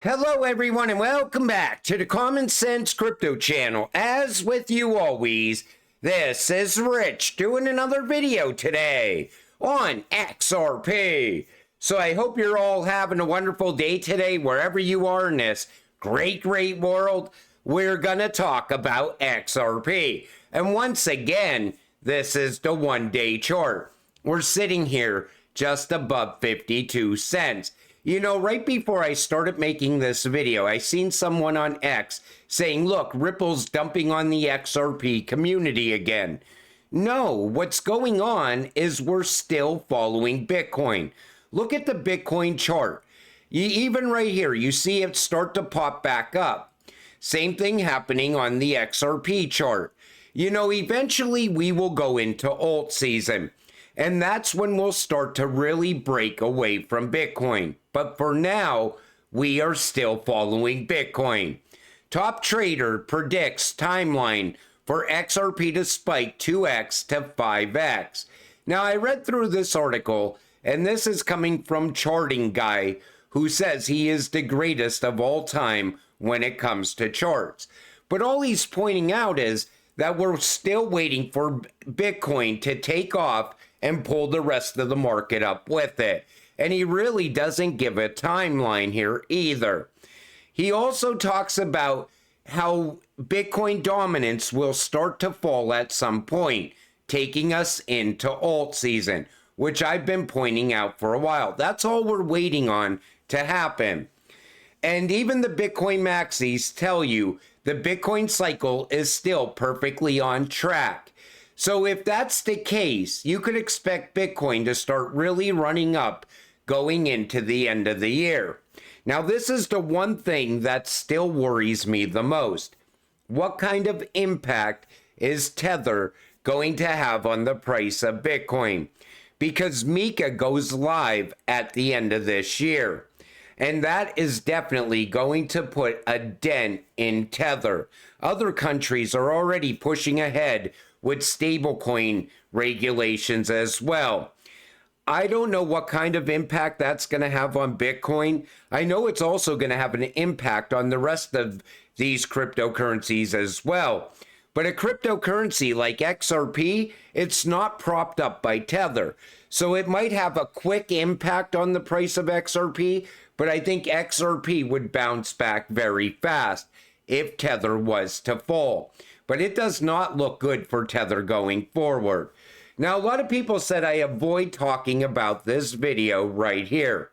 Hello everyone and welcome back to the Common Sense Crypto channel. As with you always, this is Rich doing another video today on XRP. So I hope you're all having a wonderful day today wherever you are in this great world. We're gonna talk about XRP. And once again, this is the one-day chart. We're sitting here just above 52 cents. You know, right before I started making this video, I seen someone on X saying, look, Ripple's dumping on the XRP community again. No, what's going on is we're still following Bitcoin. Look at the Bitcoin chart. Even right here, you see it start to pop back up. Same thing happening on the XRP chart. You know, eventually we will go into alt season. And that's when we'll start to really break away from Bitcoin. But for now, we are still following Bitcoin. Top Trader predicts timeline for XRP to spike 2x to 5x. Now, I read through this article, and this is coming from Charting Guy, who says he is the greatest of all time when it comes to charts. But all he's pointing out is that we're still waiting for Bitcoin to take off and pull the rest of the market up with it. And he really doesn't give a timeline here either. He also talks about how Bitcoin dominance will start to fall at some point, taking us into alt season, which I've been pointing out for a while. That's all we're waiting on to happen. And even the Bitcoin maxis tell you the Bitcoin cycle is still perfectly on track. So if that's the case, you could expect Bitcoin to start really running up going into the end of the year. Now, this is the one thing that still worries me the most. What kind of impact is Tether going to have on the price of Bitcoin? Because Mika goes live at the end of this year. And that is definitely going to put a dent in Tether. Other countries are already pushing ahead with stablecoin regulations as well. I don't know what kind of impact that's going to have on Bitcoin. I know it's also going to have an impact on the rest of these cryptocurrencies as well. But a cryptocurrency like XRP, it's not propped up by Tether. So it might have a quick impact on the price of XRP, but I think XRP would bounce back very fast if Tether was to fall. But it does not look good for Tether going forward. Now, a lot of people said I avoid talking about this video right here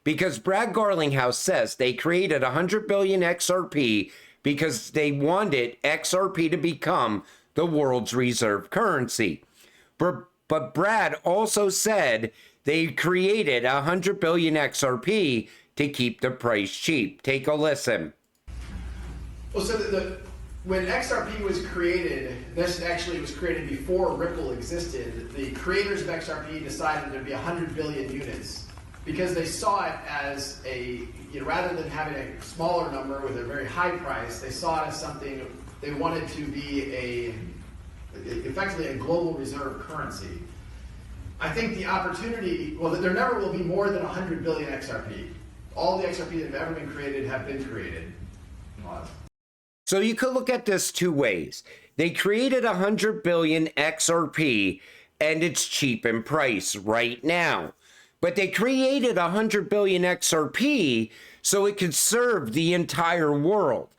because Brad Garlinghouse says they created 100 billion XRP because they wanted XRP to become the world's reserve currency. But Brad also said they created 100 billion XRP to keep the price cheap. Take a listen. Well, so when XRP was created, this actually was created before Ripple existed. The creators of XRP decided there'd be 100 billion units because they saw it as rather than having a smaller number with a very high price, they saw it as something they wanted to be effectively a global reserve currency. I think the opportunity, well, there never will be more than 100 billion XRP. All the XRP that have ever been created have been created. So you could look at this two ways. They created 100 billion XRP and it's cheap in price right now. But they created 100 billion XRP so it could serve the entire world.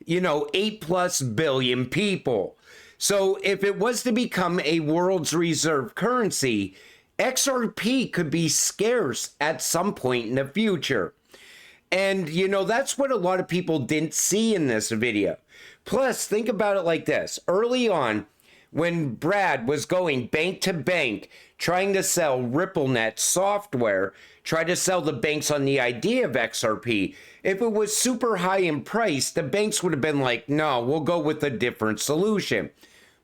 You know, 8+ billion people. So if it was to become a world's reserve currency, XRP could be scarce at some point in the future. And, you know, that's what a lot of people didn't see in this video. Plus, think about it like this. Early on, when Brad was going bank to bank, trying to sell RippleNet software, try to sell the banks on the idea of XRP, if it was super high in price, the banks would have been like, no, we'll go with a different solution.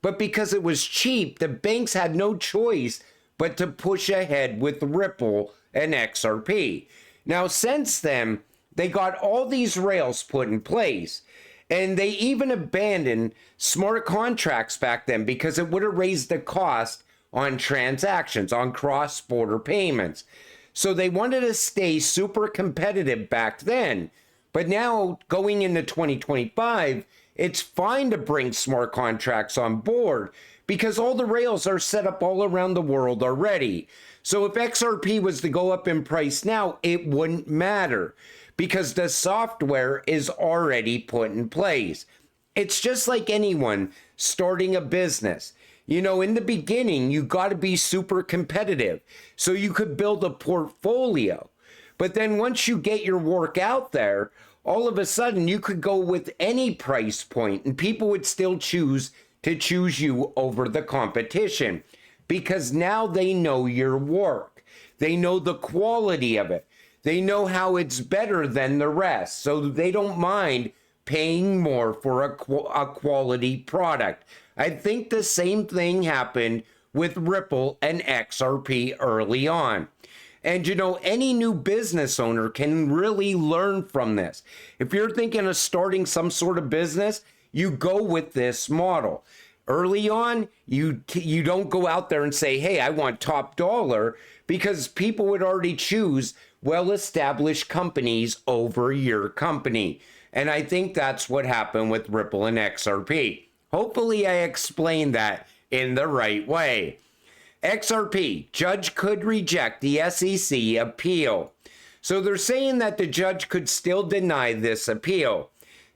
But because it was cheap, the banks had no choice but to push ahead with Ripple and XRP. Now, since then, they got all these rails put in place, and they even abandoned smart contracts back then because it would have raised the cost on transactions, on cross-border payments. So they wanted to stay super competitive back then, But now going into 2025, it's fine to bring smart contracts on board because all the rails are set up all around the world already. So if XRP was to go up in price now, it wouldn't matter because the software is already put in place. It's just like anyone starting a business. You know, in the beginning, you got to be super competitive so you could build a portfolio. But then once you get your work out there, all of a sudden you could go with any price point and people would still choose you over the competition because now they know your work. They know the quality of it. They know how it's better than the rest. So they don't mind paying more for a quality product. I think the same thing happened with Ripple and XRP early on. And you know, any new business owner can really learn from this. If you're thinking of starting some sort of business, you go with this model. Early on, you don't go out there and say, hey, I want top dollar, because people would already choose well-established companies over your company. And I think that's what happened with Ripple and XRP. Hopefully I explained that in the right way. XRP, judge could reject the SEC appeal. So they're saying that the judge could still deny this appeal.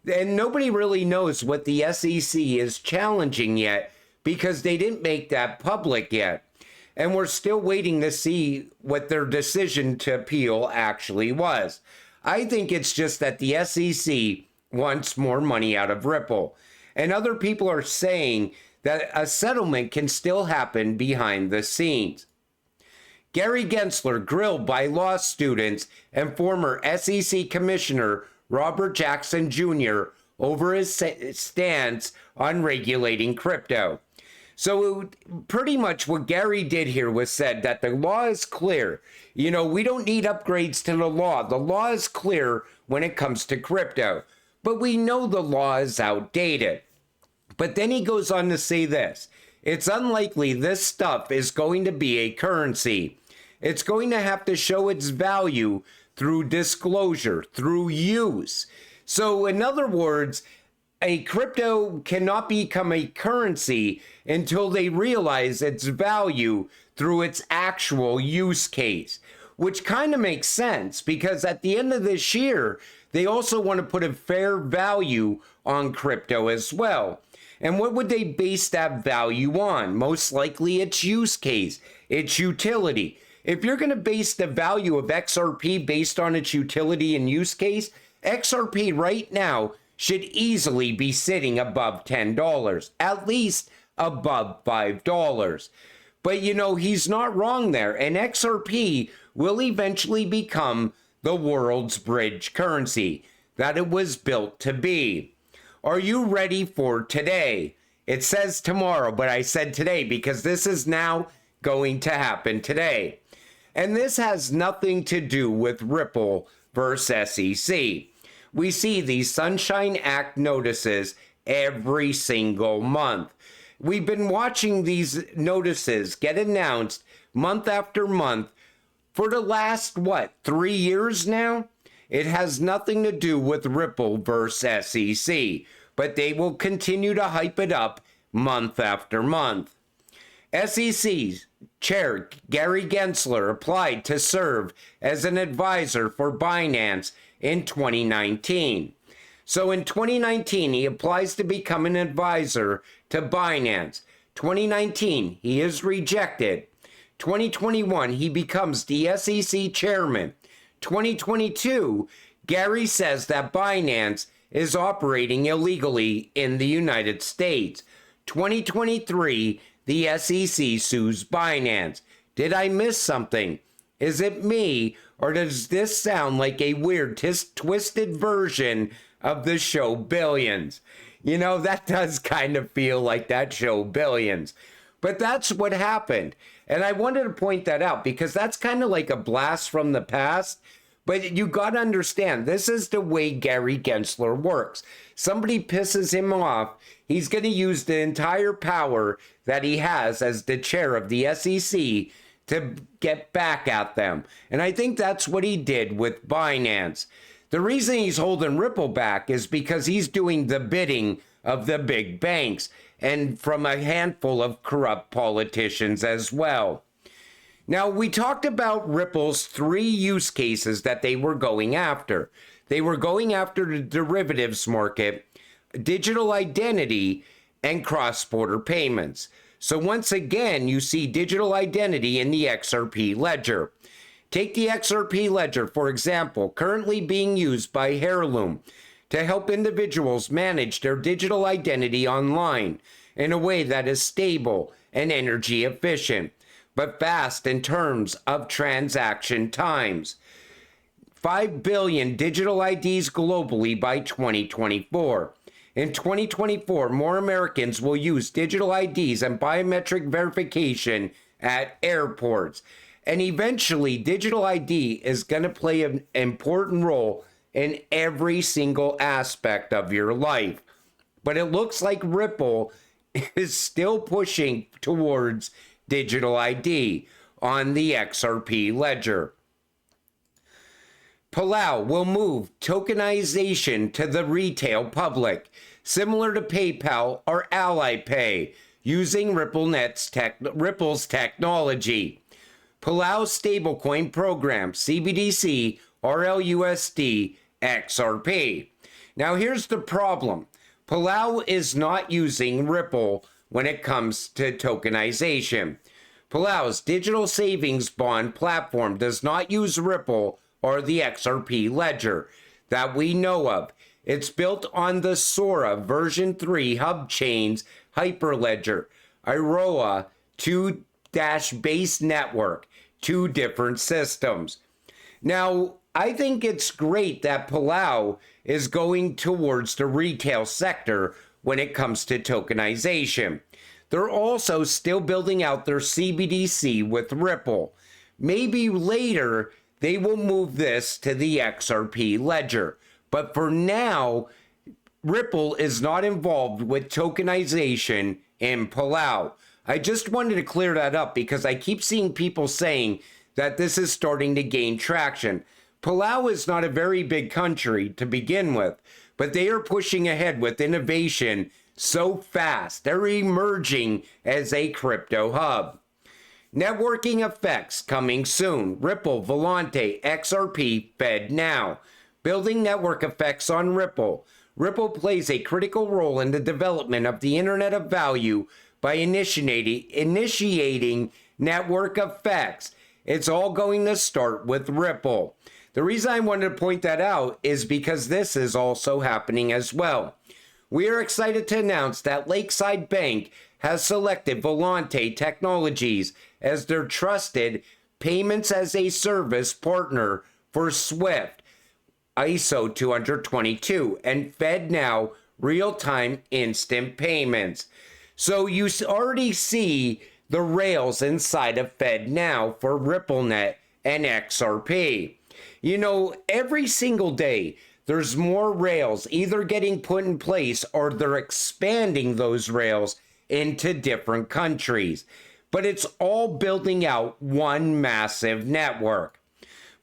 And nobody really knows what the SEC is challenging yet because they didn't make that public yet. And we're still waiting to see what their decision to appeal actually was. I think it's just that the SEC wants more money out of Ripple. And other people are saying that a settlement can still happen behind the scenes. Gary Gensler grilled by law students and former SEC Commissioner Robert Jackson Jr. over his stance on regulating crypto. So pretty much what Gary did here was said that the law is clear. You know, we don't need upgrades to the law. The law is clear when it comes to crypto, but we know the law is outdated. But then he goes on to say this: it's unlikely this stuff is going to be a currency. It's going to have to show its value through disclosure, through use. So in other words, a crypto cannot become a currency until they realize its value through its actual use case, which kind of makes sense because at the end of this year, they also want to put a fair value on crypto as well. And what would they base that value on? Most likely its use case, its utility. If you're going to base the value of XRP based on its utility and use case, XRP right now should easily be sitting above $10, at least above $5. But you know, he's not wrong there, and XRP will eventually become the world's bridge currency that it was built to be. Are you ready for today? It says tomorrow, but I said today because this is now going to happen today. And this has nothing to do with Ripple versus SEC. We see these Sunshine Act notices every single month. We've been watching these notices get announced month after month for the last, 3 years now? It has nothing to do with Ripple versus SEC, but they will continue to hype it up month after month. SEC's Chair Gary Gensler applied to serve as an advisor for Binance in 2019. So in 2019, he applies to become an advisor to Binance. 2019, he is rejected. 2021, he becomes the SEC chairman. 2022, Gary says that Binance is operating illegally in the United States. 2023, the SEC sues Binance. Did I miss something? Is it me, or does this sound like a weird twisted version of the show Billions? You know, that does kind of feel like that show Billions. But that's what happened. And I wanted to point that out because that's kind of like a blast from the past. But you got to understand, this is the way Gary Gensler works. Somebody pisses him off, he's going to use the entire power that he has as the chair of the SEC to get back at them. And I think that's what he did with Binance. The reason he's holding Ripple back is because he's doing the bidding of the big banks and from a handful of corrupt politicians as well. Now, we talked about Ripple's 3 use cases that they were going after. They were going after the derivatives market, digital identity, and cross-border payments. So once again, you see digital identity in the XRP ledger. Take the XRP ledger, for example, currently being used by Heirloom to help individuals manage their digital identity online in a way that is stable and energy efficient, but fast in terms of transaction times. 5 billion digital IDs globally by 2024. In 2024, more Americans will use digital IDs and biometric verification at airports. And eventually, digital ID is going to play an important role in every single aspect of your life. But it looks like Ripple is still pushing towards digital ID on the XRP ledger. Palau will move tokenization to the retail public, similar to PayPal or Ally Pay, using Ripple's technology. Palau's stablecoin program, CBDC, RLUSD, XRP. Now here's the problem. Palau is not using Ripple when it comes to tokenization. Palau's digital savings bond platform does not use Ripple or the XRP ledger that we know of. It's built on the Sora version 3 hub chains hyperledger, Iroa 2-base network, 2 different systems. Now, I think it's great that Palau is going towards the retail sector when it comes to tokenization. They're also still building out their CBDC with Ripple. Maybe later they will move this to the XRP ledger. But for now, Ripple is not involved with tokenization in Palau. I just wanted to clear that up because I keep seeing people saying that this is starting to gain traction. Palau is not a very big country to begin with, but they are pushing ahead with innovation so fast. They're emerging as a crypto hub. Networking effects coming soon. Ripple, Volante, XRP, Fed now. Building network effects on Ripple. Ripple plays a critical role in the development of the Internet of Value by initiating network effects. It's all going to start with Ripple. The reason I wanted to point that out is because this is also happening as well. We are excited to announce that Lakeside Bank has selected Volante Technologies as their trusted payments as a service partner for SWIFT, ISO 222, and FedNow real-time instant payments. So you already see the rails inside of FedNow for RippleNet and XRP. You know, every single day, there's more rails either getting put in place or they're expanding those rails into different countries. But it's all building out one massive network.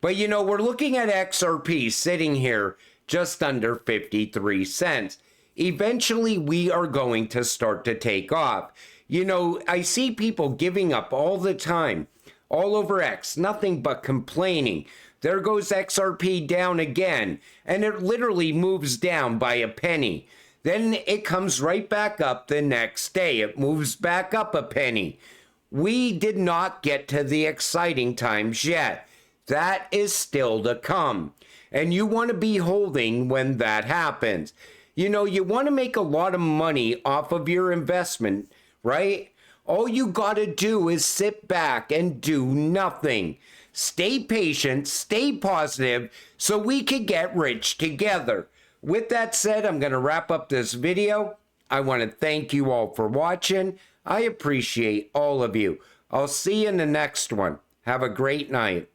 But you know, we're looking at XRP sitting here just under 53 cents. Eventually, we are going to start to take off. You know, I see people giving up all the time, all over X, nothing but complaining. There goes XRP down again, and it literally moves down by a penny. Then it comes right back up the next day. It moves back up a penny. We did not get to the exciting times yet. That is still to come. And you want to be holding when that happens. You know, you want to make a lot of money off of your investment, right? All you got to do is sit back and do nothing. Stay patient, stay positive, so we can get rich together. With that said, I'm going to wrap up this video. I want to thank you all for watching. I appreciate all of you. I'll see you in the next one. Have a great night.